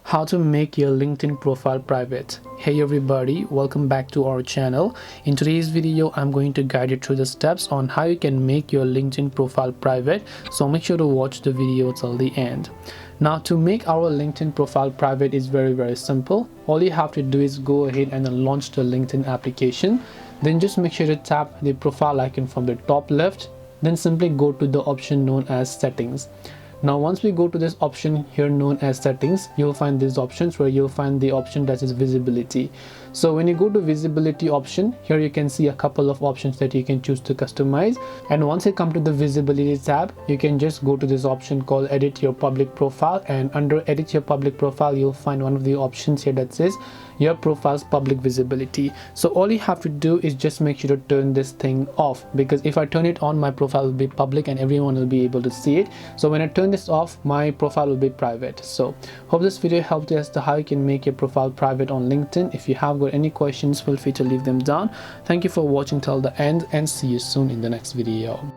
How to make your LinkedIn profile private. Hey everybody, welcome back to our channel. In today's video, I'm going to guide you through the steps on how you can make your LinkedIn profile private. So make sure to watch the video till the end. Now, to make our LinkedIn profile private is very simple. All you have to do is go ahead and launch the LinkedIn application. Then just make sure to tap the profile icon from the top left. Then simply go to the option known as settings. Now once we go to this option here known as settings, you'll find these options where you'll find the option that is visibility. So when you go to visibility option, here you can see a couple of options that you can choose to customize. And once you come to the visibility tab, you can just go to this option called edit your public profile, and under edit your public profile you'll find one of the options here that says your profile's public visibility. So all you have to do is just make sure to turn this thing off, because if I turn it on, my profile will be public and everyone will be able to see it. So when I turn this off, my profile will be private. So hope this video helped you as to how you can make your profile private on LinkedIn. If you have got any questions, feel free to leave them down. Thank you for watching till the end and see you soon in the next video.